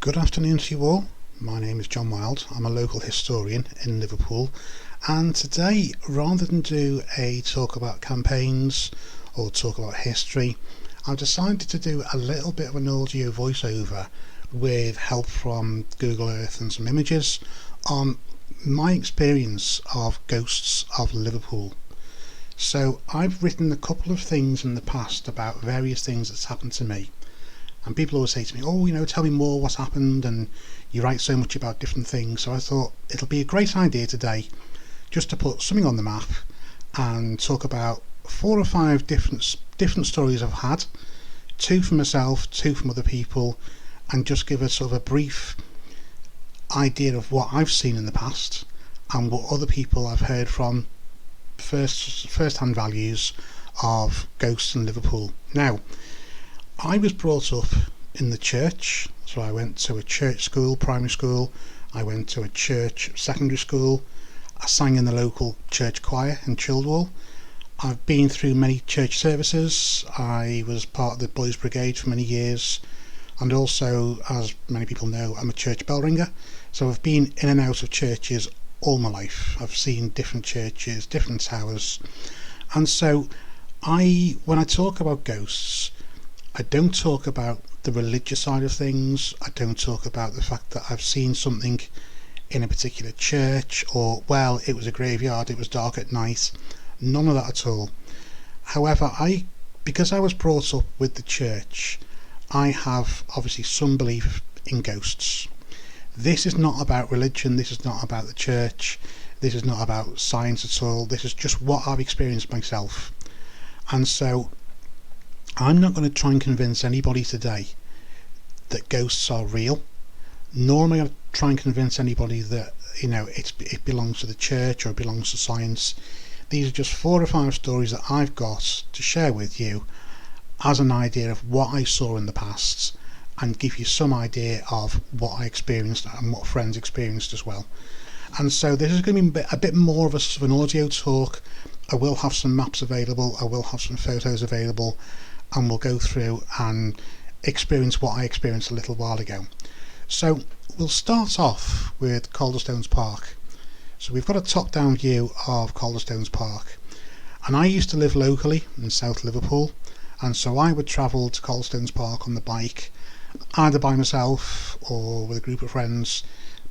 Good afternoon to you all. My name is John Wild. I'm a local historian in Liverpool, and today, rather than do a talk about campaigns or talk about history, I've decided to do a little bit of an audio voiceover with help from Google Earth and some images on my experience of ghosts of Liverpool. So I've written a couple of things in the past about various things that's happened to me. And people always say to me, tell me more what's happened, and you write so much about different things. So I thought it'll be a great idea today just to put something on the map and talk about 4 or 5 different stories I've had, 2 from myself, 2 from other people, and just give a sort of a brief idea of what I've seen in the past and what other people I've heard from first-hand values of ghosts in Liverpool. Now, I was brought up in the church, so I went to a church school, primary school. I went to a church secondary school. I sang in the local church choir in Childwall. I've been through many church services. I was part of the Boys Brigade for many years, and also, as many people know, I'm a church bell ringer. So I've been in and out of churches all my life. I've seen different churches, different towers, and so when I talk about ghosts, I don't talk about the religious side of things. I don't talk about the fact that I've seen something in a particular church, or, well, it was a graveyard, it was dark at night. None of that at all. However, because I was brought up with the church, I have obviously some belief in ghosts. This is not about religion, this is not about the church, this is not about science at all. This is just what I've experienced myself. And so I'm not going to try and convince anybody today that ghosts are real, nor am I going to try and convince anybody that it belongs to the church or it belongs to science. These are just 4 or 5 stories that I've got to share with you as an idea of what I saw in the past, and give you some idea of what I experienced and what friends experienced as well. And so this is going to be a bit more of an audio talk. I will have some maps available, I will have some photos available, and we'll go through and experience what I experienced a little while ago. So we'll start off with Calderstones Park. So we've got a top-down view of Calderstones Park, and I used to live locally in South Liverpool, and so I would travel to Calderstones Park on the bike, either by myself or with a group of friends.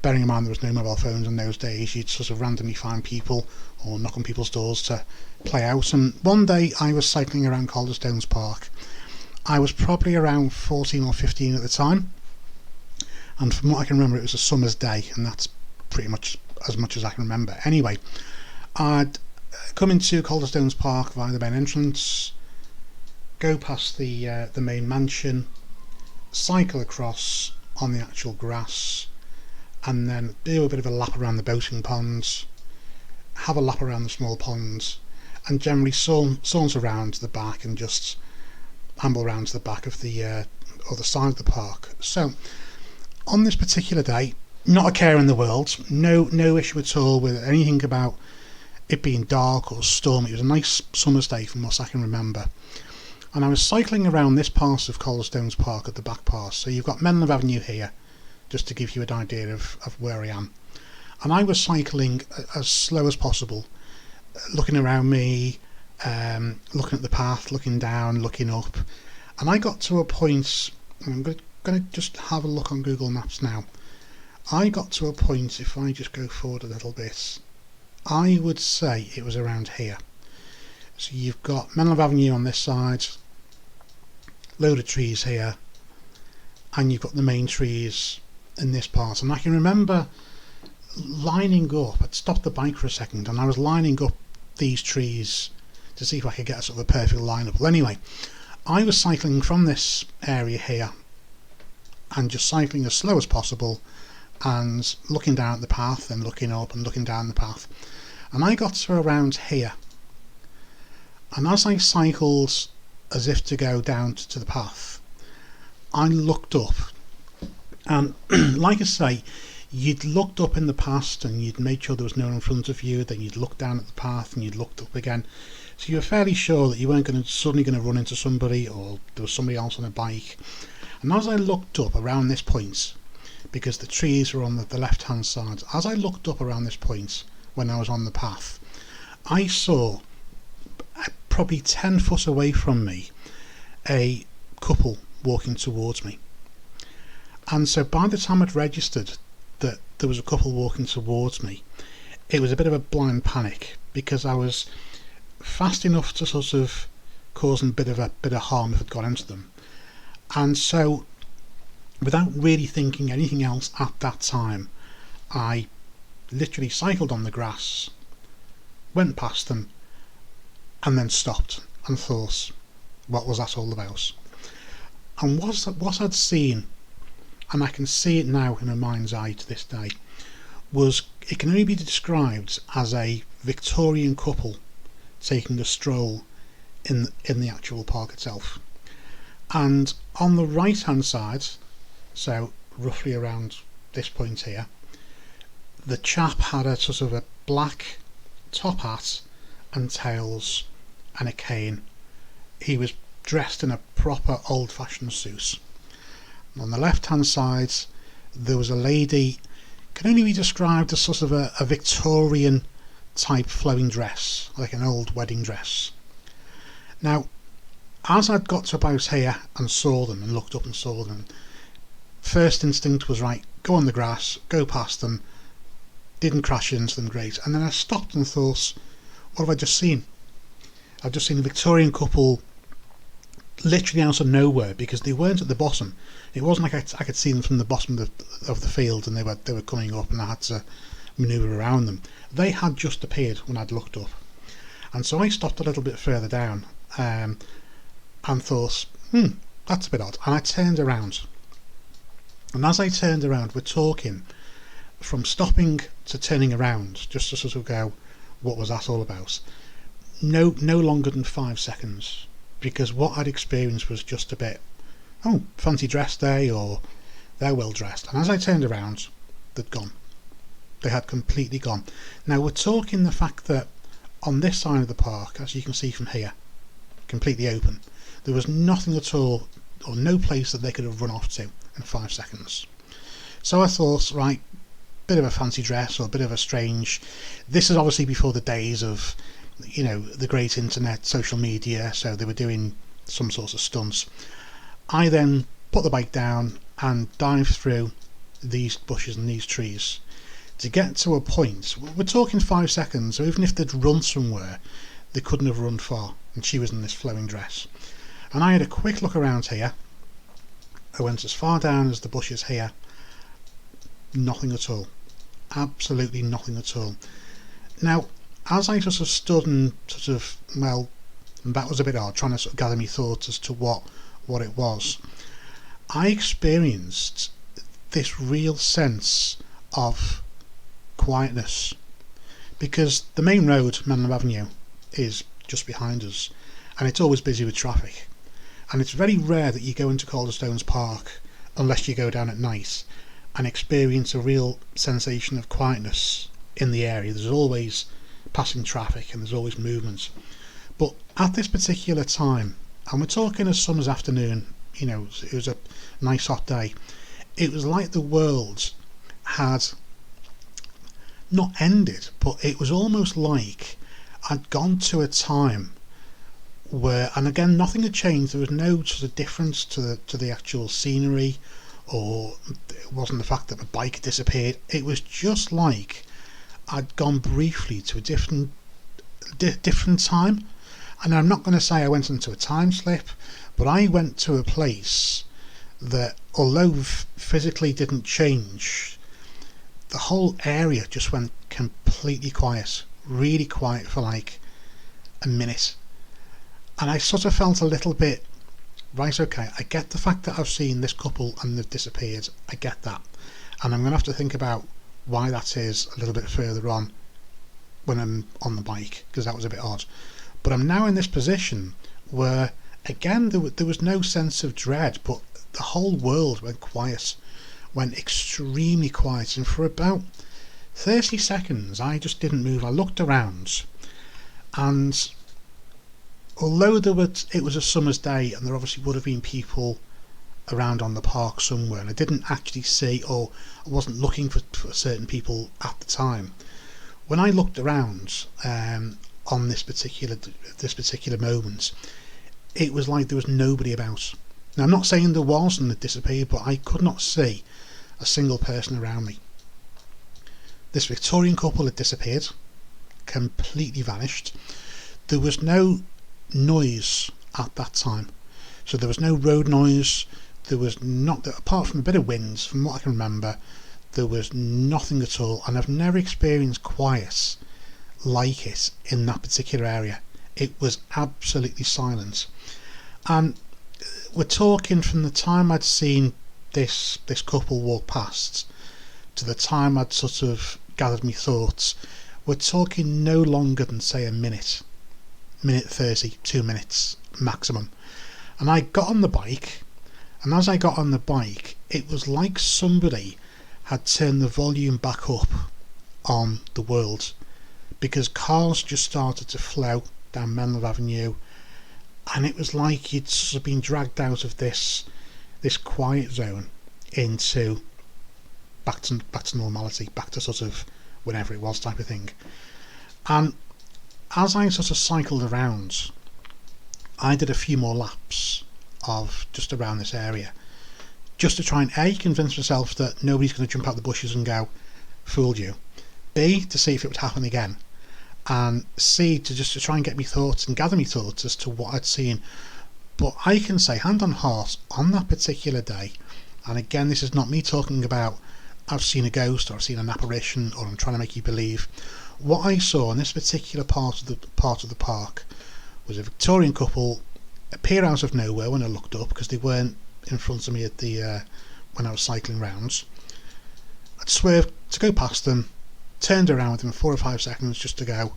Bearing in mind there was no mobile phones in those days, you'd sort of randomly find people or knock on people's doors to play out. And one day I was cycling around Calderstones Park. I was probably around 14 or 15 at the time, and from what I can remember it was a summer's day, and that's pretty much as I can remember. Anyway, I'd come into Calderstones Park via the main entrance, go past the main mansion, cycle across on the actual grass, and then do a bit of a lap around the boating ponds, have a lap around the small ponds, and generally saunter around to the back and just amble around to the back of the other side of the park. So on this particular day, not a care in the world, no issue at all with anything about it being dark or stormy. It was a nice summer's day from what I can remember. And I was cycling around this part of Calderstones Park at the back part. So you've got Menlove Avenue here, just to give you an idea of where I am. And I was cycling as slow as possible, looking around me, looking at the path, looking down, looking up. And I got to a point, I'm going to just have a look on Google Maps now. I got to a point, if I just go forward a little bit, I would say it was around here. So you've got Menlove Avenue on this side, load of trees here, and you've got the main trees in this part. And I can remember lining up, I'd stopped the bike for a second and I was lining up these trees to see if I could get a sort of a perfect lineup. Well, anyway, I was cycling from this area here and just cycling as slow as possible and looking down at the path and looking up and looking down the path, and I got to around here, and as I cycled as if to go down to the path, I looked up, and like I say, you'd looked up in the past and you'd made sure there was no one in front of you, then you'd looked down at the path and you'd looked up again, so you were fairly sure that you weren't suddenly going to run into somebody or there was somebody else on a bike. And as I looked up around this point, because the trees were on the left hand side. As I looked up around this point when I was on the path, I saw probably 10 foot away from me a couple walking towards me. And so by the time I'd registered that there was a couple walking towards me, it was a bit of a blind panic, because I was fast enough to sort of cause them a bit of harm if I'd got into them. And so, without really thinking anything else at that time, I literally cycled on the grass, went past them, and then stopped and thought, what was that all about? And what I'd seen, and I can see it now in my mind's eye to this day, was it can only be described as a Victorian couple taking a stroll in the actual park itself. And on the right hand side, so roughly around this point here, the chap had a sort of a black top hat and tails and a cane. He was dressed in a proper old-fashioned suit. And on the left hand side there was a lady, can only be described as sort of a Victorian type flowing dress, like an old wedding dress. Now, as I'd got to about here and saw them and looked up and saw them, first instinct was, right, go on the grass, go past them, didn't crash into them, great. And then I stopped and thought, what have I just seen? I've just seen a Victorian couple literally out of nowhere, because they weren't at the bottom. It wasn't like I could see them from the bottom of the field and they were coming up and I had to manoeuvre around them. They had just appeared when I'd looked up. And so I stopped a little bit further down and thought, that's a bit odd. And I turned around. And as I turned around, we're talking from stopping to turning around, just to sort of go, what was that all about? No longer than 5 seconds. Because what I'd experienced was just a bit, fancy dress day, or they're well dressed. And as I turned around, they'd gone. They had completely gone. Now we're talking the fact that on this side of the park, as you can see from here, completely open, there was nothing at all, or no place that they could have run off to in 5 seconds. So I thought, right, bit of a fancy dress, or a bit of a strange. This is obviously before the days of, the great internet, social media, so they were doing some sorts of stunts. I then put the bike down and dived through these bushes and these trees to get to a point. We're talking 5 seconds, so even if they'd run somewhere, they couldn't have run far, and she was in this flowing dress. And I had a quick look around here. I went as far down as the bushes here. Nothing at all. Absolutely nothing at all. Now, as I sort of stood and that was a bit odd, trying to sort of gather my thoughts as to what it was, I experienced this real sense of quietness, because the main road, Menlo Avenue, is just behind us, and it's always busy with traffic, and it's very rare that you go into Calderstones Park unless you go down at night and experience a real sensation of quietness in the area. There's always passing traffic and there's always movement, but at this particular time, and we're talking a summer's afternoon, it was a nice hot day, it was like the world had not ended, but it was almost like I'd gone to a time where, and again, nothing had changed. There was no sort of difference to the actual scenery, or it wasn't the fact that the bike had disappeared. It was just like I'd gone briefly to a different time. And I'm not going to say I went into a time slip, but I went to a place that, although physically didn't change, the whole area just went completely quiet, really quiet for like a minute. And I sort of felt a little bit, right, okay, I get the fact that I've seen this couple and they've disappeared, I get that, and I'm going to have to think about why that is a little bit further on when I'm on the bike, because that was a bit odd. But I'm now in this position where, again, there was no sense of dread, but the whole world went quiet, went extremely quiet, and for about 30 seconds I just didn't move. I looked around, and although it was a summer's day and there obviously would have been people around on the park somewhere, and I didn't actually see, or I wasn't looking for certain people at the time. When I looked around on this particular moment, it was like there was nobody about. Now, I'm not saying there was and it disappeared, but I could not see a single person around me. This Victorian couple had disappeared, completely vanished. There was no noise at that time, so there was no road noise. There was not, apart from a bit of wind, from what I can remember, there was nothing at all, and I've never experienced quiet like it in that particular area. It was absolutely silent, and we're talking from the time I'd seen this couple walk past to the time I'd sort of gathered my thoughts. We're talking no longer than, say, a minute 30, 2 minutes maximum. And I got on the bike, and as I got on the bike, it was like somebody had turned the volume back up on the world, because cars just started to flow down Menlo Avenue, and it was like you'd sort of been dragged out of this quiet zone into back to normality, back to sort of whenever it was type of thing. And as I sort of cycled around, I did a few more laps of just around this area, just to try and A, convince myself that nobody's going to jump out the bushes and go, fooled you. B, to see if it would happen again. And C, to try and get me thoughts and gather me thoughts as to what I'd seen. But I can say, hand on heart, on that particular day, and again, this is not me talking about I've seen a ghost or I've seen an apparition or I'm trying to make you believe. What I saw in this particular part of the park was a Victorian couple appear out of nowhere when I looked up, because they weren't in front of me at the when I was cycling rounds. I'd swerved to go past them, turned around within 4 or 5 seconds just to go,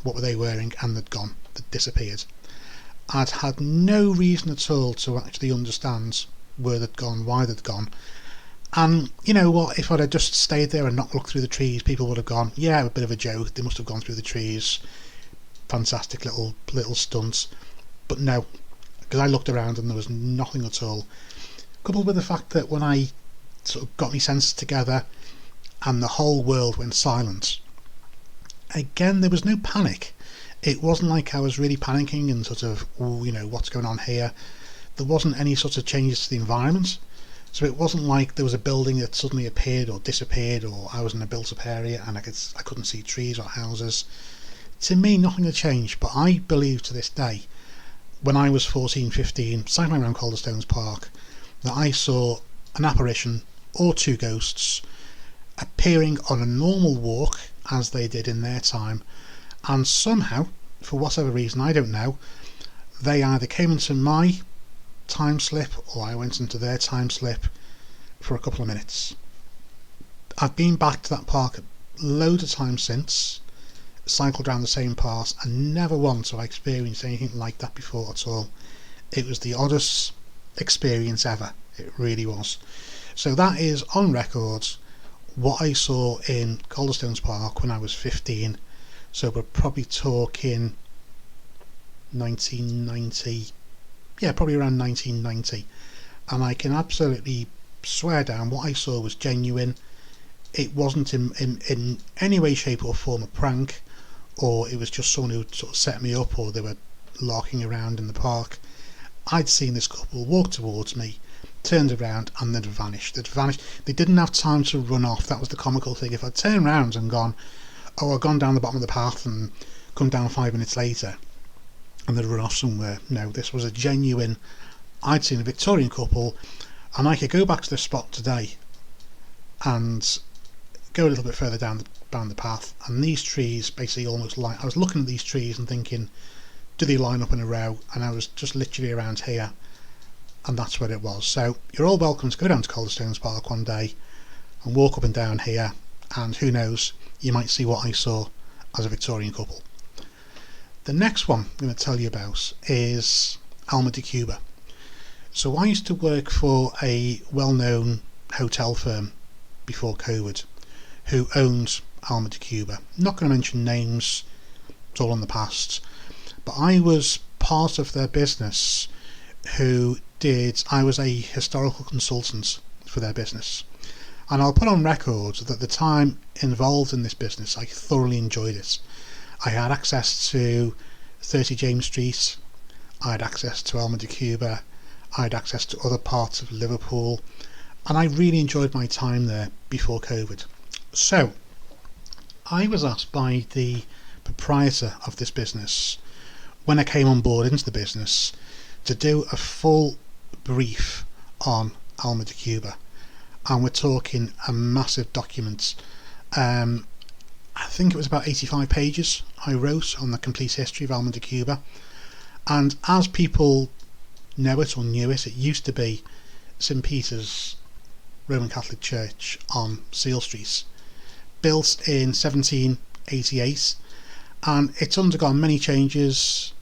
what were they wearing? And they'd gone, they'd disappeared. I'd had no reason at all to actually understand where they'd gone, why they'd gone. And you know what, if I'd have just stayed there and not looked through the trees, people would have gone, yeah, a bit of a joke, they must have gone through the trees, fantastic little stunts. But no, because I looked around and there was nothing at all, coupled with the fact that when I sort of got my senses together and the whole world went silent, again, there was no panic. It wasn't like I was really panicking and sort of, oh, you know, what's going on here. There wasn't any sort of changes to the environment. So it wasn't like there was a building that suddenly appeared or disappeared, or I was in a built-up area and I couldn't see trees or houses. To me, nothing had changed, but I believe to this day, when I was 14, 15, cycling around Calderstones Park, that I saw an apparition or 2 ghosts appearing on a normal walk as they did in their time, and somehow, for whatever reason, I don't know, they either came into my time slip or I went into their time slip for a couple of minutes. I've been back to that park loads of times since, cycled around the same path, and never once have I experienced anything like that before at all. It was the oddest experience ever, it really was. So that is on record what I saw in Calderstones Park when I was 15. So we're probably talking 1990, yeah, probably around 1990, and I can absolutely swear down what I saw was genuine. It wasn't in any way, shape or form a prank, or it was just someone who sort of set me up, or they were larking around in the park. I'd seen this couple walk towards me, turned around, and they'd vanished. They didn't have time to run off. That was the comical thing. If I'd turned around and gone, oh, I've gone down the bottom of the path and come down 5 minutes later, and they'd run off somewhere. No, this was a genuine, I'd seen a Victorian couple, and I could go back to the spot today and go a little bit further down the path, and these trees basically almost like, I was looking at these trees and thinking, do they line up in a row? And I was just literally around here, and that's where it was. So you're all welcome to go down to Calderstones Park one day and walk up and down here, and who knows, you might see what I saw as a Victorian couple. The next one I'm going to tell you about is Alma de Cuba. So I used to work for a well-known hotel firm before COVID who owned Alma de Cuba. I'm not going to mention names, it's all in the past, but I was part of their business who I was a historical consultant for their business, and I'll put on record that the time involved in this business, I thoroughly enjoyed it. I had access to 30 James Street, I had access to Alma de Cuba, I had access to other parts of Liverpool, and I really enjoyed my time there before COVID. So I was asked by the proprietor of this business, when I came on board into the business, to do a full brief on Alma de Cuba, and we're talking a massive document. I think it was about 85 pages I wrote on the complete history of Alma de Cuba, and as people know it or knew it, it used to be St Peter's Roman Catholic Church on Seal Street, built in 1788, and it's undergone many changes.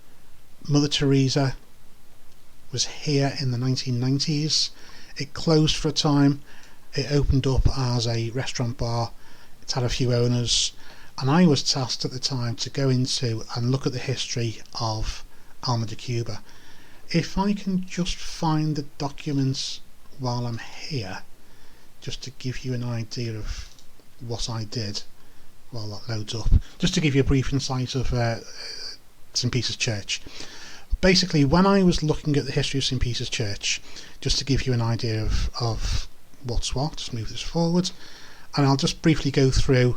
Mother Teresa was here in the 1990s. It closed for a time. It opened up as a restaurant bar. It's had a few owners, and I was tasked at the time to go into and look at the history of Alma de Cuba. If I can just find the documents while I'm here, just to give you an idea of what I did while that loads up, just to give you a brief insight of St Peter's Church. Basically, when I was looking at the history of St Peter's Church, just to give you an idea of what's what, just move this forward, and I'll just briefly go through,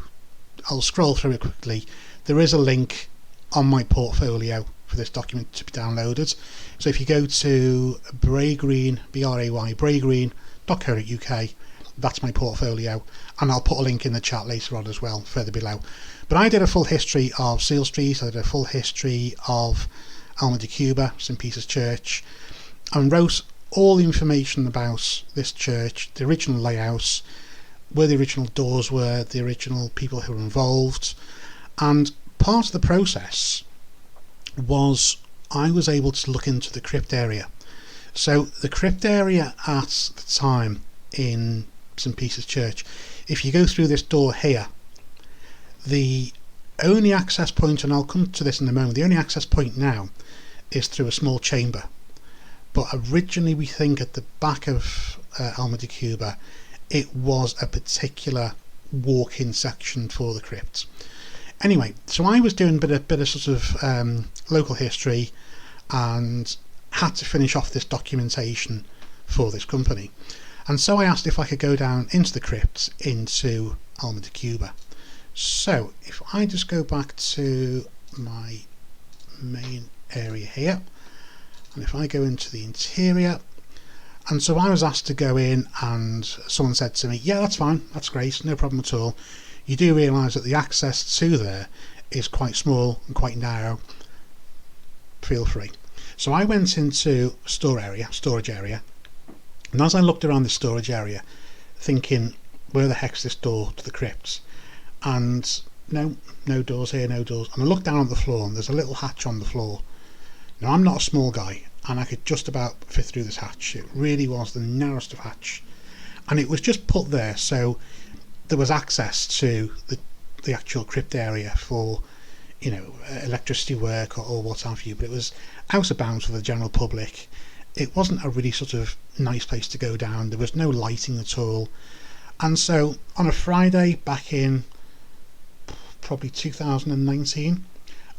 I'll scroll through it quickly. There is a link on my portfolio for this document to be downloaded. So if you go to Braygreen, braygreen.co.uk, that's my portfolio, and I'll put a link in the chat later on as well, further below. But I did a full history of Seal Street, I did a full history of Alma de Cuba, St Peter's Church, and wrote all the information about this church, the original layout, where the original doors were, the original people who were involved. And part of the process was I was able to look into the crypt area. So the crypt area at the time in St Peter's Church, if you go through this door here, the only access point, and I'll come to this in a moment, the only access point now is through a small chamber. But originally we think at the back of Alma de Cuba it was a particular walk-in section for the crypt. Anyway, so I was doing a bit of sort of local history and had to finish off this documentation for this company. And so I asked if I could go down into the crypt into Alma de Cuba. So if I just go back to my main area here, and if I go into the interior, and so I was asked to go in, and someone said to me, yeah, that's fine, that's great, no problem at all. You do realise that the access to there is quite small and quite narrow. Feel free. So I went into storage area, and as I looked around the storage area, thinking, where the heck's this door to the crypt? And no doors here, no doors. And I looked down at the floor, and there's a little hatch on the floor. Now, I'm not a small guy, and I could just about fit through this hatch. It really was the narrowest of hatch, and it was just put there so there was access to the actual crypt area for, you know, electricity work or what have you, but it was out of bounds for the general public. It wasn't a really sort of nice place to go down. There was no lighting at all. And so on a Friday back in probably 2019,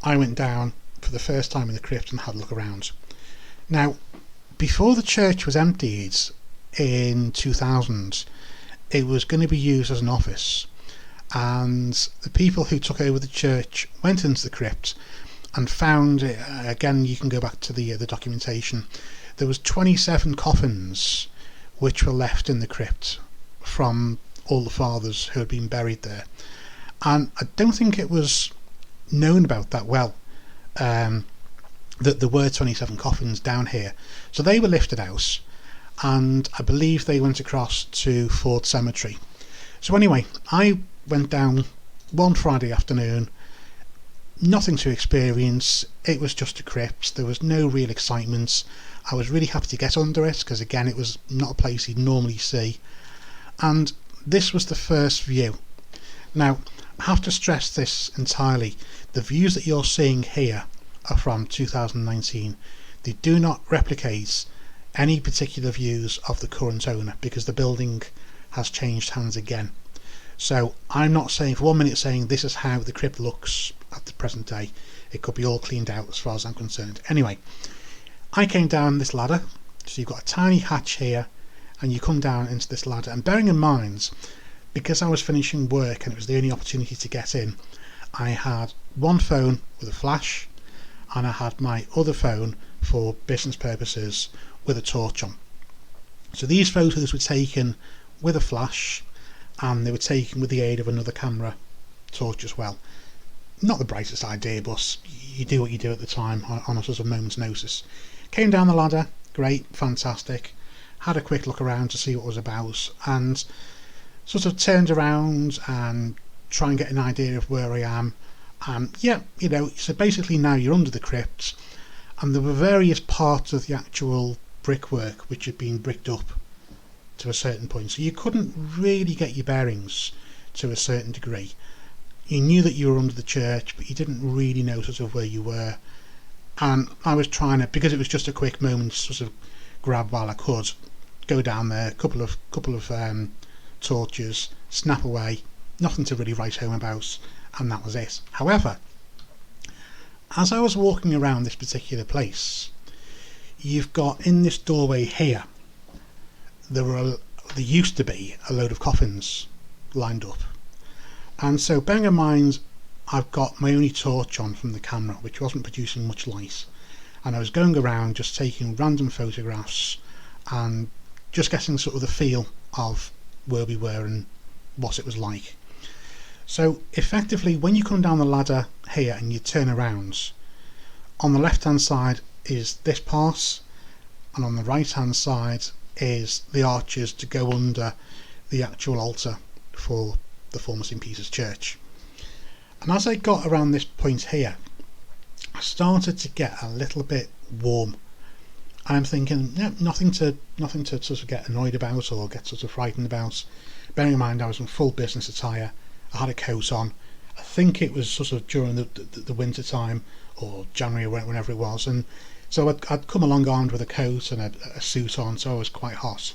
I went down for the first time in the crypt and had a look around. Now, before the church was emptied in 2000, it was going to be used as an office, and the people who took over the church went into the crypt and found, again you can go back to the documentation, there was 27 coffins which were left in the crypt from all the fathers who had been buried there, and I don't think it was known about that well, that there were 27 coffins down here. So they were lifted out, and I believe they went across to Ford Cemetery. So anyway, I went down one Friday afternoon, nothing to experience. It was just a crypt. There was no real excitement. I was really happy to get under it because, again, it was not a place you'd normally see. And this was the first view. Now, I have to stress this entirely. The views that you're seeing here are from 2019. They do not replicate any particular views of the current owner, because the building has changed hands again. So I'm not saying for 1 minute saying this is how the crypt looks at the present day. It could be all cleaned out as far as I'm concerned. Anyway, I came down this ladder, so you've got a tiny hatch here, and you come down into this ladder, and bearing in mind, because I was finishing work and it was the only opportunity to get in, I had one phone with a flash, and I had my other phone for business purposes with a torch on. So these photos were taken with a flash, and they were taken with the aid of another camera torch as well. Not the brightest idea, but you do what you do at the time on a sort of moment's notice. Came down the ladder, great, fantastic, had a quick look around to see what it was about, and sort of turned around and try and get an idea of where I am. Yeah, you know, so basically now you're under the crypt, and there were various parts of the actual brickwork which had been bricked up to a certain point, so you couldn't really get your bearings to a certain degree. You knew that you were under the church, but you didn't really know sort of where you were. And I was trying to, because it was just a quick moment, sort of grab while I could, go down there, couple of torches, snap away, nothing to really write home about, and that was it. However, as I was walking around this particular place, you've got in this doorway here, there used to be a load of coffins lined up, and so bearing in mind I've got my only torch on from the camera, which wasn't producing much light, and I was going around just taking random photographs and just getting sort of the feel of where we were and what it was like. So effectively, when you come down the ladder here and you turn around, on the left hand side is this part, and on the right hand side is the arches to go under the actual altar for the former St Peter's Church. And as I got around this point here, I started to get a little bit warm. I'm thinking, yeah, nothing to sort of get annoyed about or get sort of frightened about. Bearing in mind I was in full business attire, I had a coat on. I think it was sort of during the winter time, or January, or whenever it was, and so I'd come along armed with a coat and a suit on, so I was quite hot.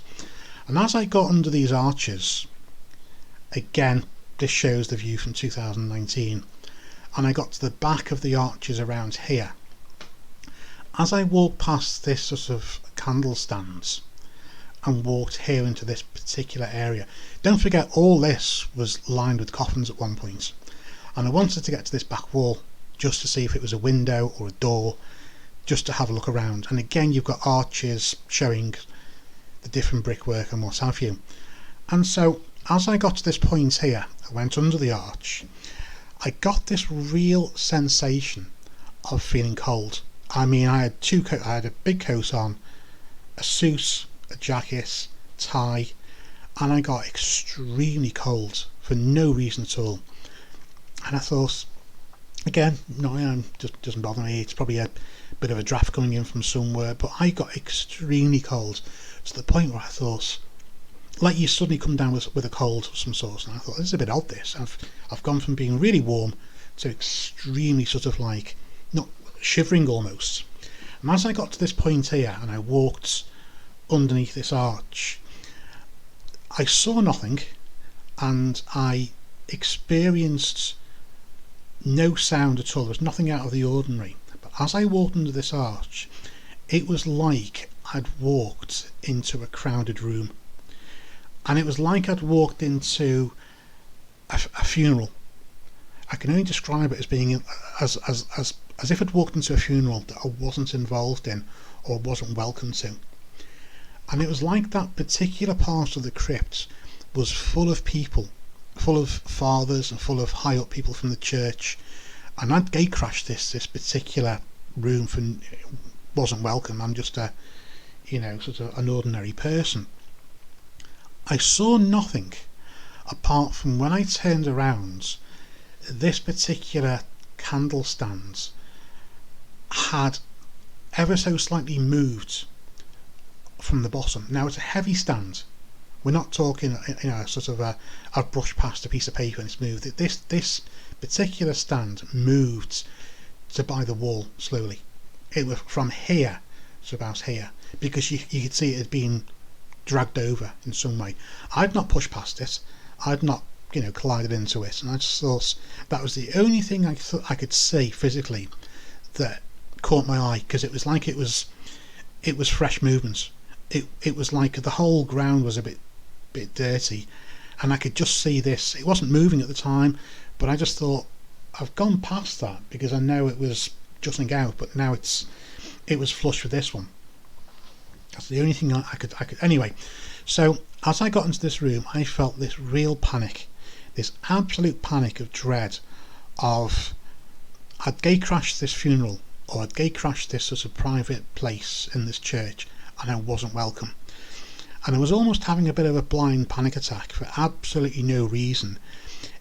And as I got under these arches, again, this shows the view from 2019, and I got to the back of the arches around here. As I walked past this sort of candle stands and walked here into this particular area, don't forget all this was lined with coffins at one point, and I wanted to get to this back wall just to see if it was a window or a door, just to have a look around. And again, you've got arches showing the different brickwork and what have you. And so as I got to this point here, I went under the arch, I got this real sensation of feeling cold. I mean, I had a big coat on, a suit, a jacket, tie, and I got extremely cold for no reason at all. And I thought, again, no, just doesn't bother me. It's probably a bit of a draft coming in from somewhere, but I got extremely cold to the point where I thought, like you suddenly come down with a cold of some sort, and I thought, this is a bit odd. This I've gone from being really warm to extremely sort of like not shivering almost. And as I got to this point here and I walked underneath this arch, I saw nothing, and I experienced no sound at all. There was nothing out of the ordinary. But as I walked under this arch, it was like I'd walked into a crowded room, and it was like I'd walked into a funeral. I can only describe it as being as if I'd walked into a funeral that I wasn't involved in or wasn't welcome to. And it was like that particular part of the crypt was full of people, full of fathers and full of high up people from the church, and I'd gate crashed this particular room for wasn't welcome. I'm just a sort of an ordinary person. I saw nothing apart from when I turned around, this particular candle stand had ever so slightly moved from the bottom. Now it's a heavy stand. We're not talking, sort of I've brushed past a piece of paper and it's moved. This particular stand moved to by the wall slowly. It was from here It's about here, because you could see it had been dragged over in some way. I'd not pushed past it. I'd not, collided into it, and I just thought that was the only thing I thought I could see physically that caught my eye, because it was like it was fresh movement. It was like the whole ground was a bit dirty, and I could just see this. It wasn't moving at the time, but I just thought, I've gone past that because I know it was jutting out, but now it was flush with this one. That's the only thing I could anyway. So as I got into this room, I felt this real panic, this absolute panic of dread of I'd gate crashed this funeral, or I'd gate crashed this sort of private place in this church, and I wasn't welcome. And I was almost having a bit of a blind panic attack for absolutely no reason,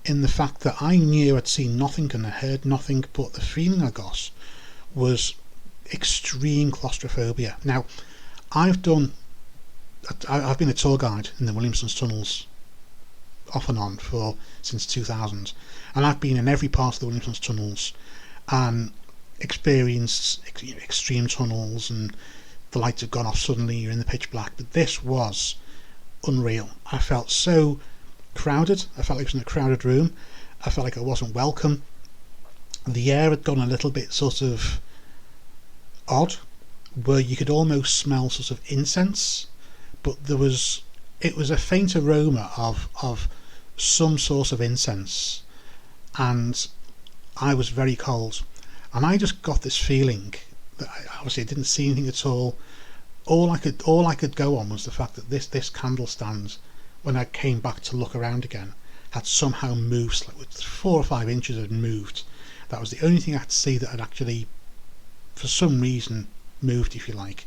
in the fact that I knew I'd seen nothing and I heard nothing, but the feeling I got was extreme claustrophobia. Now, I've been a tour guide in the Williamson's tunnels off and on since 2000, and I've been in every part of the Williamson's tunnels and experienced extreme tunnels, and the lights have gone off suddenly, you're in the pitch black. But this was unreal. I felt so crowded. I felt like I was in a crowded room. I felt like I wasn't welcome. The air had gone a little bit sort of odd, where you could almost smell sort of incense, but it was a faint aroma of some sort of incense, and I was very cold, and I just got this feeling that obviously I didn't see anything at all. All I could go on was the fact that this candle stand, when I came back to look around again, had somehow moved, like 4 or 5 inches had moved. That was the only thing I could see that had actually, for some reason, moved, if you like.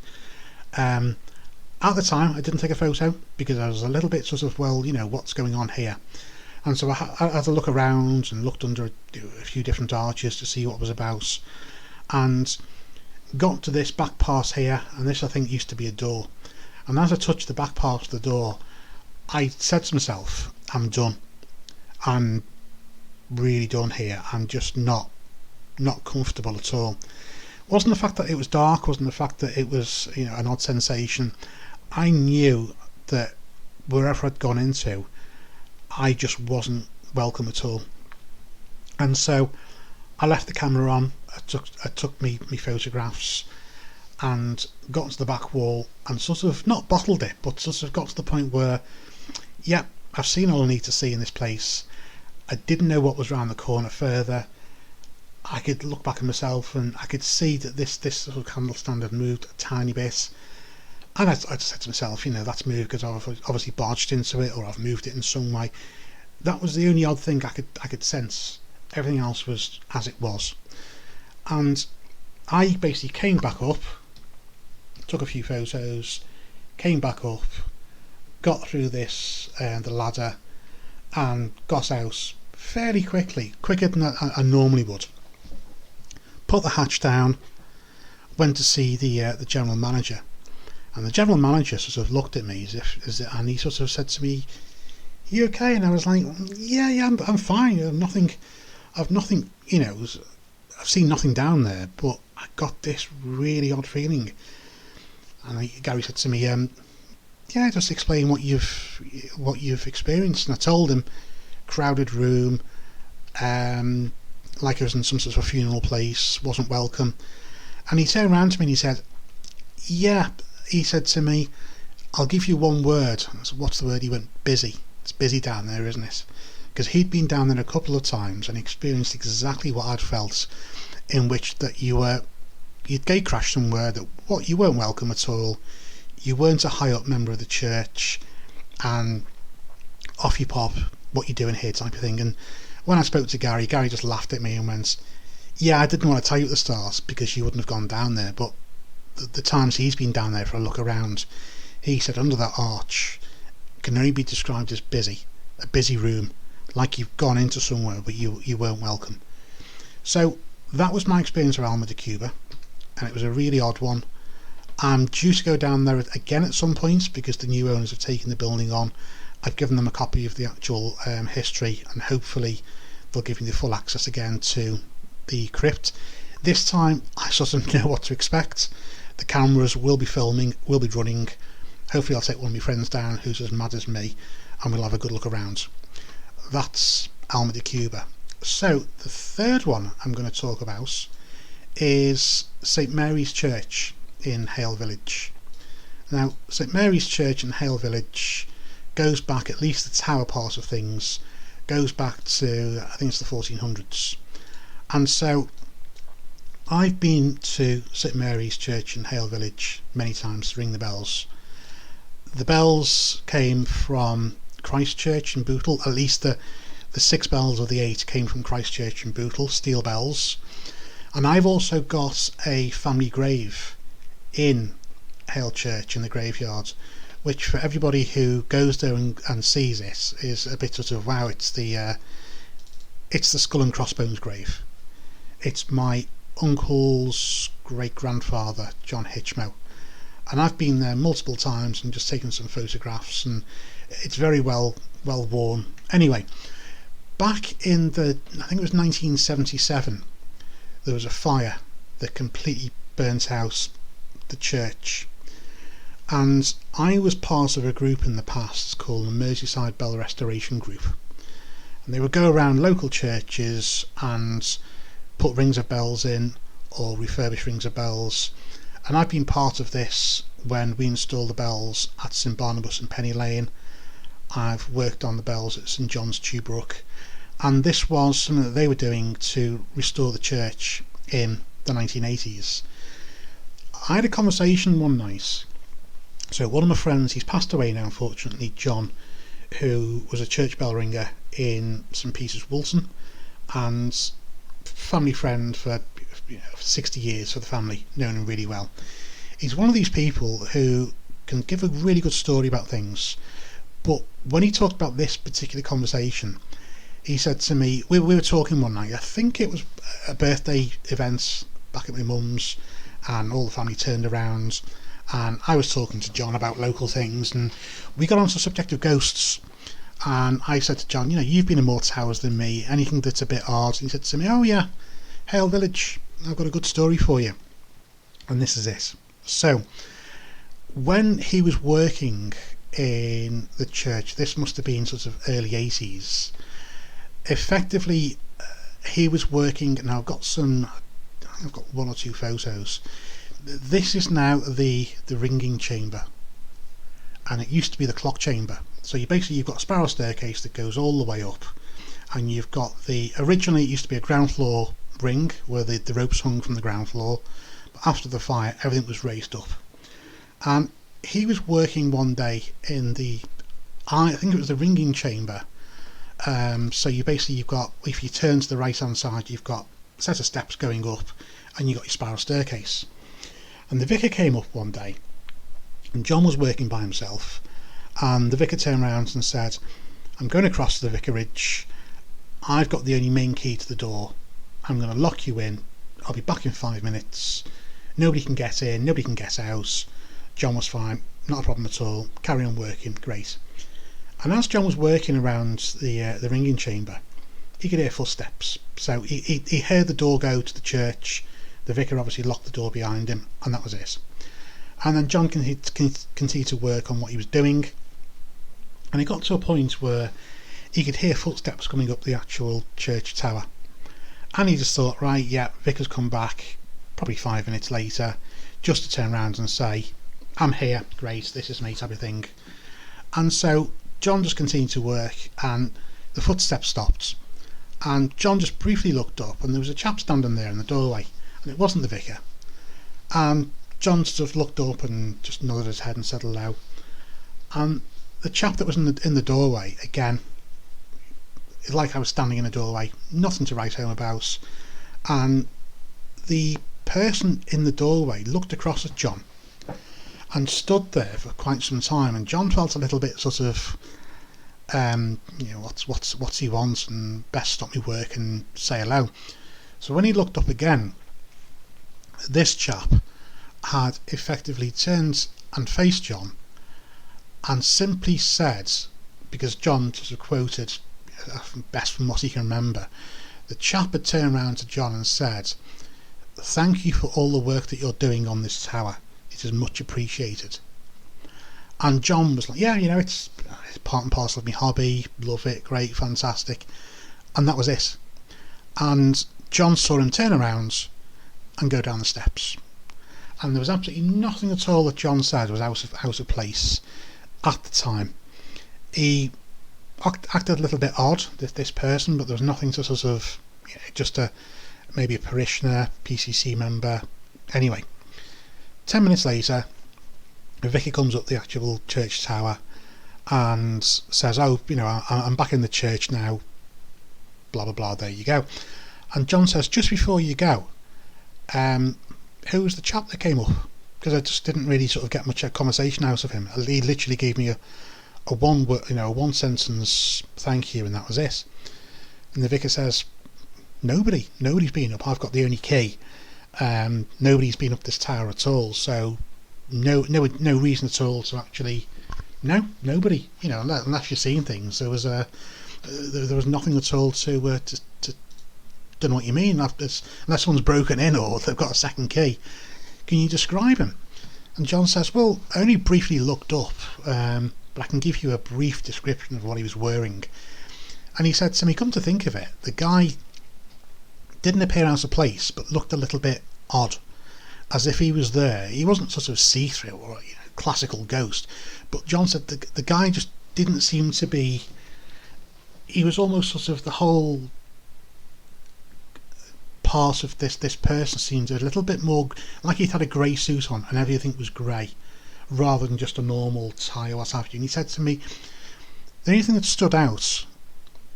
At the time, I didn't take a photo because I was a little bit sort of, what's going on here? And so I had to look around and looked under a few different arches to see what was about, and got to this back part here, and this I think used to be a door. And as I touched the back part of the door, I said to myself, I'm done. I'm really done here. I'm just not comfortable at all. Wasn't the fact that it was dark, wasn't the fact that it was an odd sensation. I knew that wherever I'd gone into, I just wasn't welcome at all. And so I left the camera on. I took me photographs and got to the back wall and sort of not bottled it, but sort of got to the point where, I've seen all I need to see in this place. I didn't know what was around the corner further. I could look back at myself and I could see that this sort of candle stand had moved a tiny bit, and I just said to myself, that's moved because I've obviously barged into it, or I've moved it in some way. That was the only odd thing I could sense. Everything else was as it was. And I basically came back up, took a few photos, came back up, got through the ladder, and got out fairly quickly, quicker than I normally would. Put the hatch down, went to see the general manager, and the general manager sort of looked at me and he sort of said to me, "You okay?" And I was like, "Yeah, I'm fine. I've seen nothing down there, but I got this really odd feeling." And Gary said to me, just explain what you've experienced. And I told him, crowded room, like I was in some sort of funeral place, wasn't welcome. And he turned around to me and he said, he said to me, "I'll give you one word." I said, "What's the word?" He went, "Busy. It's busy down there, isn't it?" Because he'd been down there a couple of times and experienced exactly what I'd felt, in which that you'd gate crashed somewhere that you weren't welcome at all. You weren't a high up member of the church, and off you pop, what you doing here type of thing. And when I spoke to Gary just laughed at me and went, "Yeah, I didn't want to tell you at the start because you wouldn't have gone down there, but the times he's been down there for a look around," he said, "under that arch can only be described as busy, a busy room, like you've gone into somewhere but you weren't welcome." So that was my experience of Alma de Cuba, and it was a really odd one. I'm due to go down there again at some point because the new owners have taken the building on. I've given them a copy of the actual history, and hopefully they'll give me the full access again to the crypt. This time I sort of know what to expect. The cameras will be filming, will be running. Hopefully I'll take one of my friends down who's as mad as me, and we'll have a good look around. That's Alma de Cuba. So the third one I'm going to talk about is St Mary's Church in Hale Village. Now, St Mary's Church in Hale Village goes back, at least the tower part of things, goes back to, I think it's the 1400s. And so I've been to St Mary's Church in Hale Village many times to ring the bells. The bells came from Christchurch in Bootle, at least the 6 bells of the 8 came from Christchurch in Bootle, steel bells. And I've also got a family grave in Hale Church in the graveyard, which for everybody who goes there and sees it is a bit sort of wow. It's the skull and crossbones grave. It's my uncle's great grandfather, John Hitchmo, and I've been there multiple times and just taken some photographs, and it's very well worn. Anyway, back in I think it was 1977, there was a fire that completely burnt out the church, and I was part of a group in the past called the Merseyside Bell Restoration Group, and they would go around local churches and put rings of bells in or refurbish rings of bells, and I've been part of this when we installed the bells at St Barnabas and Penny Lane. I've worked on the bells at St John's Tubrook, and this was something that they were doing to restore the church in the 1980s. I had a conversation one night. So one of my friends, he's passed away now unfortunately, John, who was a church bell ringer in St Peter's Woolton and family friend for 60 years for the family, known him really well. He's one of these people who can give a really good story about things, but when he talked about this particular conversation, he said to me, we were talking one night, I think it was a birthday event back at my mum's, and all the family turned around and I was talking to John about local things, and we got onto the subject of ghosts, and I said to John, you've been in more towers than me, anything that's a bit odd? And he said to me, oh yeah, Hale Village, I've got a good story for you. And this is it. So when he was working in the church, this must have been sort of early 80s, effectively he was working, and I've got 1 or 2 photos. This is now the ringing chamber, and it used to be the clock chamber. So you've got a spiral staircase that goes all the way up, and you've got originally it used to be a ground floor ring where the ropes hung from the ground floor, but after the fire everything was raised up. And he was working one day in I think it was the ringing chamber. So you've got, if you turn to the right hand side, you've got a set of steps going up, and you've got your spiral staircase. And the vicar came up one day, and John was working by himself, and the vicar turned around and said, I'm going across to the vicarage, I've got the only main key to the door, I'm going to lock you in, I'll be back in 5 minutes, nobody can get in, nobody can get out. John was fine, not a problem at all, carry on working, great. And as John was working around the ringing chamber, he could hear footsteps. So he heard the door go to the church, the vicar obviously locked the door behind him, and that was it. And then John continued to work on what he was doing, and he got to a point where he could hear footsteps coming up the actual church tower, and he just thought, right, yeah, vicar's come back probably 5 minutes later, just to turn around and say, I'm here, great, this is me, type of thing. And so John just continued to work, and the footsteps stopped, and John just briefly looked up, and there was a chap standing there in the doorway, and it wasn't the vicar. And John sort of looked up and just nodded his head and said hello, and the chap that was in the doorway, again, like I was standing in a doorway, nothing to write home about, and the person in the doorway looked across at John and stood there for quite some time, and John felt a little bit sort of what's he want, and best stop me work and say hello. So when he looked up again, this chap had effectively turned and faced John and simply said, because John sort of quoted best from what he can remember, the chap had turned around to John and said, thank you for all the work that you're doing on this tower. it is much appreciated. And John was like, yeah, it's part and parcel of my hobby, love it, great, fantastic. And that was it. And John saw him turn around and go down the steps. And there was absolutely nothing at all that John said was out of place at the time. He acted a little bit odd, this person, but there was nothing to sort of, just maybe a parishioner, PCC member. Anyway, 10 minutes later, Vicky comes up the actual church tower and says, oh, I'm back in the church now, blah blah blah, there you go. And John says, just before you go, who was the chap that came up? Because I just didn't really sort of get much conversation out of him. He literally gave me a one word, a one sentence thank you, and that was it. And the vicar says, nobody's been up. I've got the only key. Nobody's been up this tower at all, so no reason at all to actually, nobody, unless you're seeing things. There was nothing at all to don't know what you mean, unless someone's broken in or they've got a second key. Can you describe him? And John says, well, I only briefly looked up, but I can give you a brief description of what he was wearing. And he said to me, come to think of it, the guy didn't appear out of place, but looked a little bit odd, as if he was there. He wasn't sort of see-through or classical ghost, but John said the guy just didn't seem to be. He was almost sort of the whole part of this person seemed a little bit more like he'd had a grey suit on and everything was grey, rather than just a normal tie or what have you. And he said to me, the only thing that stood out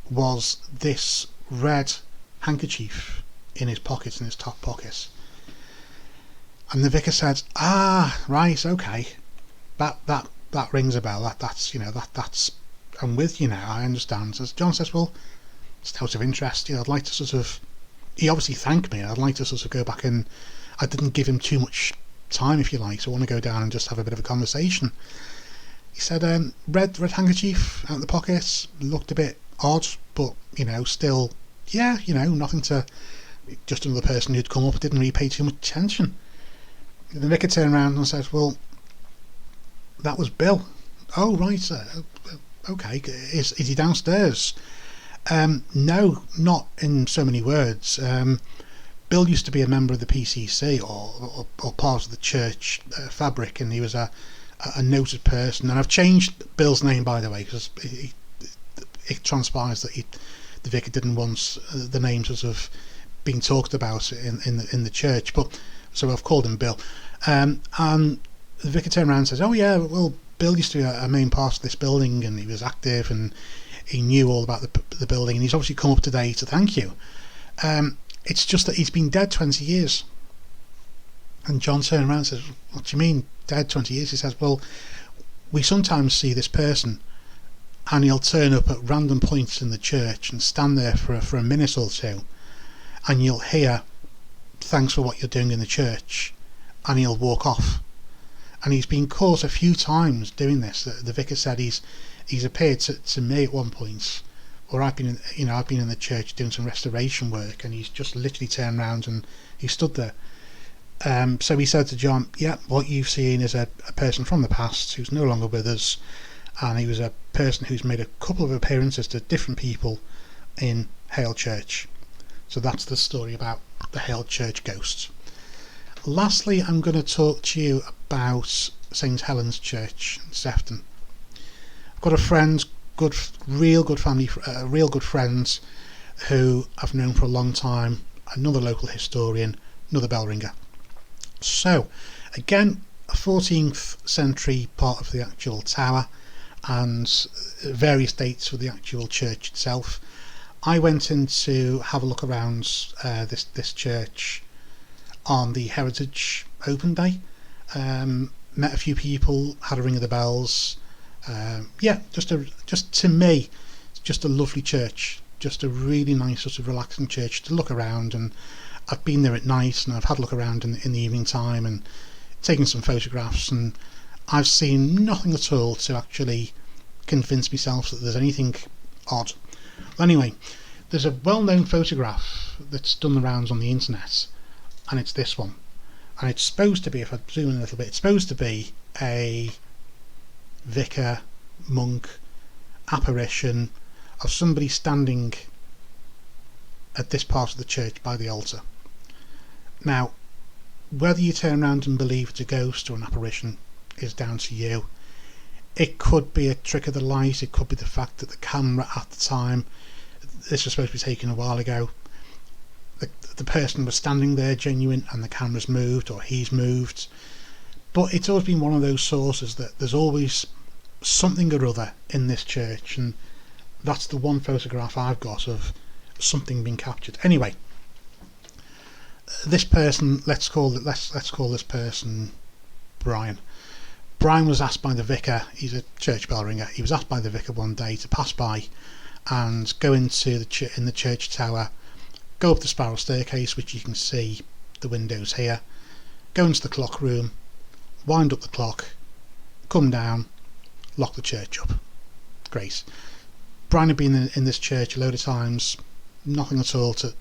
was this red handkerchief in his pocket, in his top pocket. And the vicar said, right, okay, that rings a bell. That's I'm with you now, I understand. So John says, well, it's out of interest, I'd like to sort of, he obviously thanked me, I'd like to sort of go back, and I didn't give him too much time, if you like, so I want to go down and just have a bit of a conversation. He said, red handkerchief out of the pocket, looked a bit odd, but still, nothing to, just another person who'd come up, didn't really pay too much attention. The vicar turned around and said, well, that was Bill. Oh right, sir, okay, is he downstairs? No, not in so many words. Bill used to be a member of the PCC or part of the church fabric, and he was a noted person. And I've changed Bill's name, by the way, because it transpires that the vicar didn't want the name sort of being talked about in the church. But so I've called him Bill. And the vicar turned around and says, "Oh yeah, well, Bill used to be a main part of this building, and he was active, and he knew all about the building, and he's obviously come up today to thank you. It's just that he's been dead 20 years. And John turned around and says, "What do you mean, dead 20 years? He says, "Well, we sometimes see this person, and he'll turn up at random points in the church and stand there for a minute or two, and you'll hear, 'Thanks for what you're doing in the church,' and he'll walk off. And he's been caught a few times doing this. The vicar said he's appeared to me at one point, or I've been in the church doing some restoration work, and he's just literally turned around and he stood there. So he said to John, 'Yeah, what you've seen is a person from the past who's no longer with us, and he was a person who's made a couple of appearances to different people in Hale Church.' So that's the story about the Hale Church ghosts. Lastly, I'm going to talk to you about St Helen's Church in Sefton. I've got a friend, real good family, real good friends who I've known for a long time, another local historian, another bell ringer. So, again, a 14th century part of the actual tower, and various dates for the actual church itself. I went in to have a look around this church on the Heritage Open Day. Met a few people, had a ring of the bells. Just to me, it's just a lovely church, just a really nice sort of relaxing church to look around. And I've been there at night, and I've had a look around in the evening time and taken some photographs, and I've seen nothing at all to actually convince myself that there's anything odd. Anyway, there's a well-known photograph that's done the rounds on the internet, and it's this one. and it's supposed to be, if I zoom in a little bit, it's supposed to be a vicar, monk, apparition of somebody standing at this part of the church by the altar. Now, whether you turn around and believe it's a ghost or an apparition is down to you. It could be a trick of the light, it could be the fact that the camera at the time, this was supposed to be taken a while ago, the person was standing there genuine and the camera's moved, or he's moved. But it's always been one of those sources that there's always something or other in this church, and that's the one photograph I've got of something being captured. Anyway, this person, let's call this person Brian. Brian was asked by the vicar, he's a church bell ringer, he was asked by the vicar one day to pass by and go into the church tower, go up the spiral staircase, which you can see the windows here, go into the clock room, wind up the clock, come down, lock the church up. Great. Brian had been in this church a load of times, nothing at all to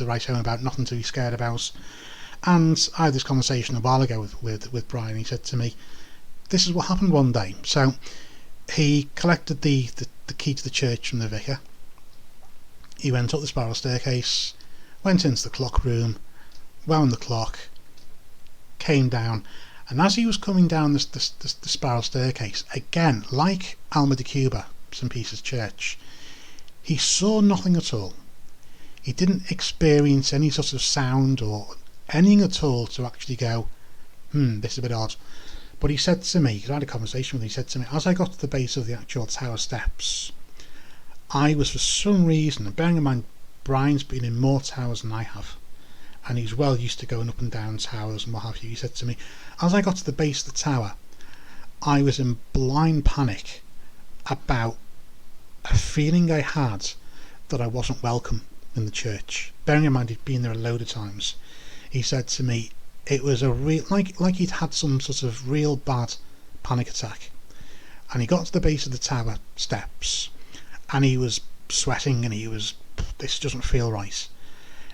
write home about, nothing to be scared about. And I had this conversation a while ago with Brian. He said to me, this is what happened one day. So he collected the key to the church from the vicar. He went up the spiral staircase, went into the clock room, wound the clock, came down, and as he was coming down the spiral staircase, again, like Alma de Cuba, St. Peter's Church, he saw nothing at all. He didn't experience any sort of sound or anything at all to actually go, this is a bit odd. But he said to me, because I had a conversation with him, he said to me, as I got to the base of the actual tower steps, I was, for some reason, and bearing in mind Brian's been in more towers than I have, and he's well used to going up and down towers and what have you, he said to me, as I got to the base of the tower, I was in blind panic about a feeling I had that I wasn't welcome in the church. Bearing in mind he'd been there a load of times, he said to me it was a real, like he'd had some sort of real bad panic attack, and he got to the base of the tower steps and he was sweating and he was, this doesn't feel right.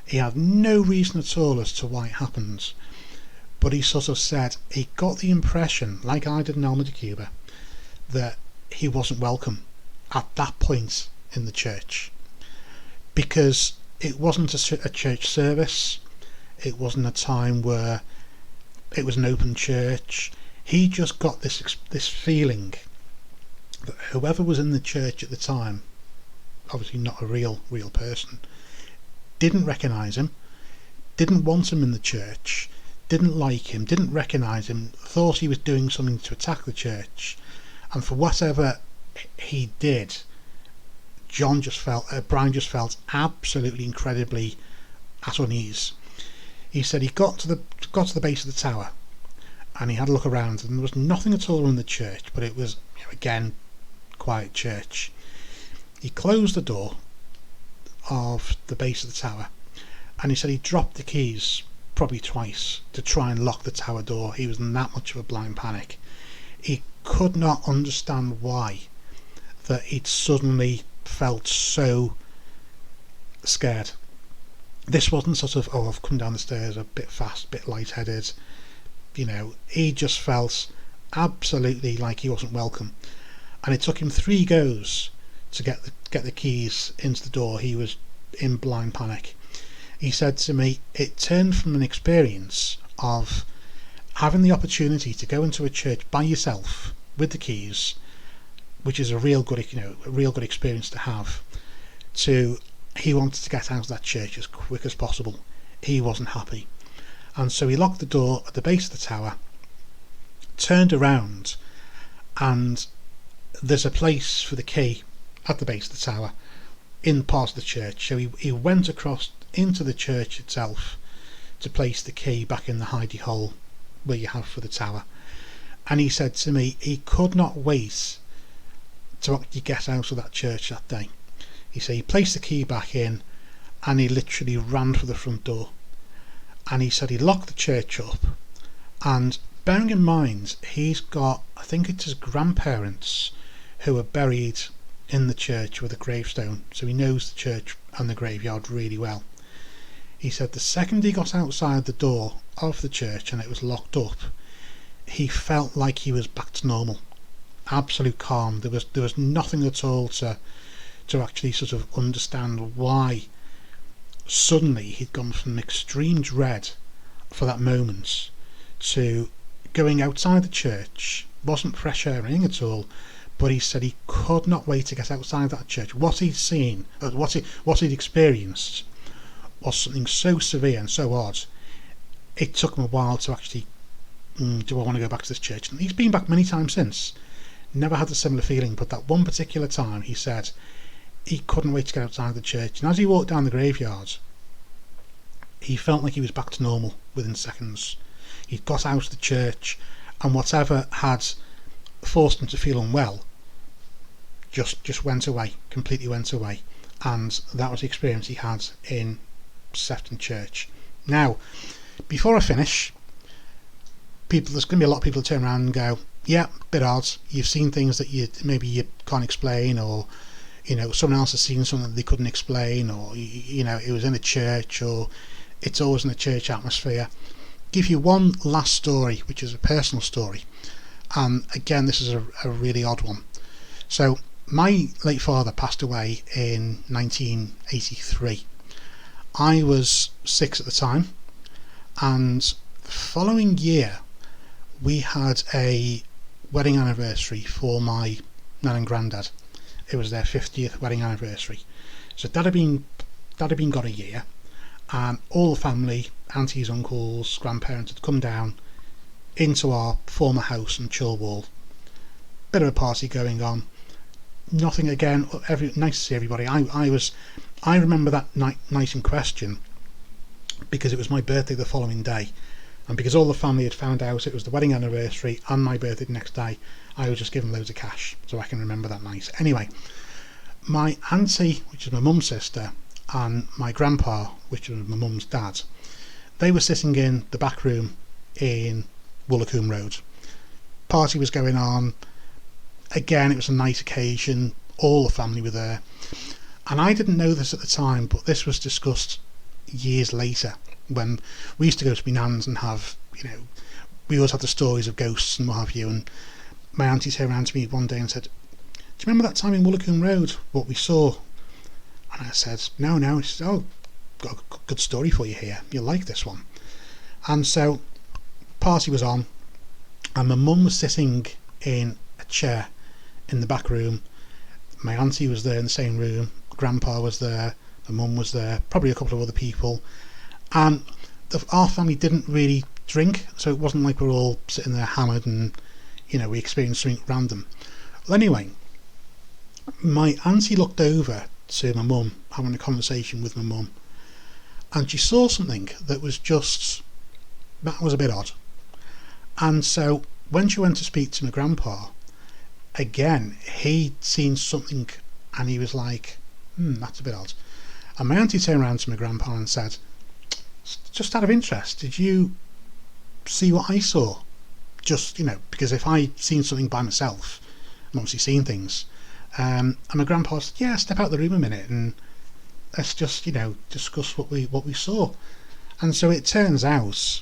He had no reason at all as to why it happened, but he sort of said he got the impression, like I did in Alma de Cuba, that he wasn't welcome at that point in the church, because it wasn't a church service, it wasn't a time where it was an open church. He just got this feeling that whoever was in the church at the time, obviously not a real person, didn't recognise him, didn't want him in the church, didn't like him, didn't recognise him, thought he was doing something to attack the church, and for whatever he did, Brian just felt absolutely incredibly at unease. He said he got to the base of the tower and he had a look around, and there was nothing at all in the church, but it was, again, quiet church. He closed the door of the base of the tower, and he said he dropped the keys probably twice to try and lock the tower door. He was in that much of a blind panic. He could not understand why that he'd suddenly felt so scared. This wasn't sort of, oh, I've come down the stairs a bit fast, a bit lightheaded. He just felt absolutely like he wasn't welcome, and it took him 3 goes to get the keys into the door. He was in blind panic. He said to me it turned from an experience of having the opportunity to go into a church by yourself with the keys, which is a real good experience to have, to he wanted to get out of that church as quick as possible. He wasn't happy, and so he locked the door at the base of the tower, turned around, and there's a place for the key at the base of the tower in part of the church. So he went across into the church itself to place the key back in the hidey hole where you have for the tower, and he said to me he could not wait to actually get out of that church that day. He said he placed the key back in and he literally ran for the front door, and he said he locked the church up, and bearing in mind he's got, I think it's his grandparents who are buried in the church with a gravestone, so he knows the church and the graveyard really well. He said the second he got outside the door of the church and it was locked up, he felt like he was back to normal. Absolute calm. There was nothing at all to actually sort of understand why suddenly he'd gone from extreme dread for that moment to going outside the church. Wasn't fresh air or anything at all, but he said he could not wait to get outside that church. What he'd seen, what he'd experienced, was something so severe and so odd. It took him a while to actually, do I want to go back to this church? And he's been back many times since. Never had a similar feeling, but that one particular time, he said he couldn't wait to get outside the church. And as he walked down the graveyard, he felt like he was back to normal within seconds. He'd got out of the church, and whatever had forced him to feel unwell just went away, completely went away. And that was the experience he had in Sefton Church. Now, before I finish, there's going to be a lot of people who turn around and go, yeah, bit odd, you've seen things that maybe you can't explain, or someone else has seen something that they couldn't explain, or it was in a church, or it's always in a church atmosphere. Give you one last story, which is a personal story, and again this is a really odd one. So my late father passed away in 1983. I was 6 at the time, and the following year we had a wedding anniversary for my nan and granddad. It was their 50th wedding anniversary. So that had been got a year, and all the family, aunties, uncles, grandparents had come down into our former house in Chilwell. Bit of a party going on. Nothing again. Nice to see everybody. I remember that night in question because it was my birthday the following day, and because all the family had found out it was the wedding anniversary and my birthday the next day, I was just given loads of cash, so I can remember that night. Anyway, my auntie, which is my mum's sister, and my grandpa, which was my mum's dad, they were sitting in the back room in Woolacombe Road. Party was going on. Again, it was a nice occasion. All the family were there. And I didn't know this at the time, but this was discussed years later when we used to go to my nan's and have, we always had the stories of ghosts and what have you. And my auntie turned around to me one day and said, "Do you remember that time in Woolacombe Road, what we saw?" And I said, No. She said, "Oh, got a good story for you here. You'll like this one." And so, party was on, and my mum was sitting in a chair in the back room. My auntie was there in the same room. Grandpa was there. My mum was there. Probably a couple of other people. And our family didn't really drink, so it wasn't like we're all sitting there hammered and we experienced something random. Well, anyway, my auntie looked over to my mum, having a conversation with my mum, and she saw something that was a bit odd. And so when she went to speak to my grandpa, again, he'd seen something and he was like, that's a bit odd. And my auntie turned around to my grandpa and said, "Just out of interest, did you see what I saw?" Just, because if I'd seen something by myself, I'm obviously seen things. And my grandpa said, "Yeah, step out the room a minute and let's just, discuss what we saw." And so it turns out,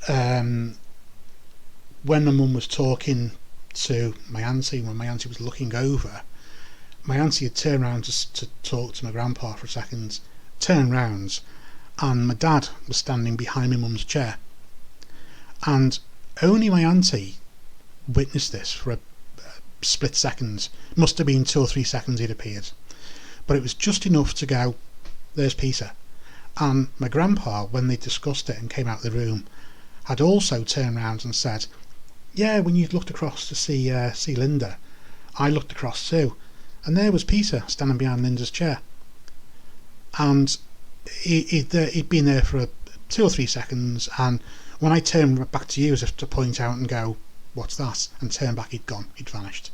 when my mum was talking to my auntie, when my auntie was looking over, my auntie had turned round to talk to my grandpa for a second, turned round, and my dad was standing behind my mum's chair. And only my auntie witnessed this for a split second. Must have been 2 or 3 seconds he'd appeared. But it was just enough to go, "There's Peter." And my grandpa, when they discussed it and came out of the room, had also turned round and said, "Yeah, when you looked across to see Linda, I looked across too, and there was Peter standing behind Linda's chair." And he'd been there for 2 or 3 seconds, and when I turned back to you as if to point out and go, "What's that?" and turn back, he'd gone, he'd vanished.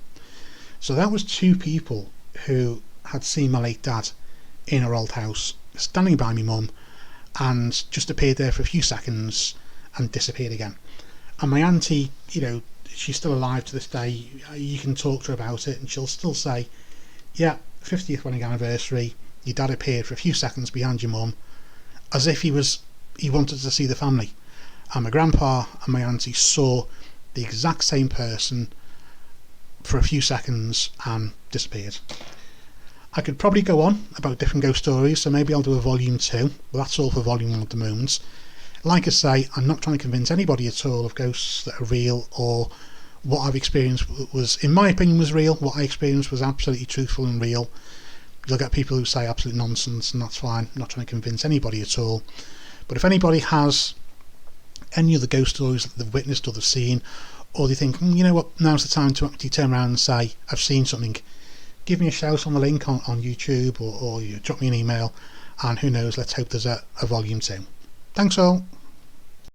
So that was 2 people who had seen my late dad in our old house, standing by me mum, and just appeared there for a few seconds and disappeared again. And my auntie, she's still alive to this day. You can talk to her about it and she'll still say, "Yeah, 50th wedding anniversary, your dad appeared for a few seconds behind your mum, as if he wanted to see the family. And my grandpa and my auntie saw the exact same person for a few seconds and disappeared. I could probably go on about different ghost stories, so maybe I'll do a volume 2, but that's all for volume 1 at the moment. Like I say, I'm not trying to convince anybody at all of ghosts that are real, or what I've experienced was, in my opinion, was real. What I experienced was absolutely truthful and real. You'll get people who say absolute nonsense, and that's fine. I'm not trying to convince anybody at all. But if anybody has any other ghost stories that they've witnessed or they've seen, or they think, you know what, now's the time to actually turn around and say, I've seen something, give me a shout on the link on YouTube, or you drop me an email, and who knows, let's hope there's a volume 2. Thanks all.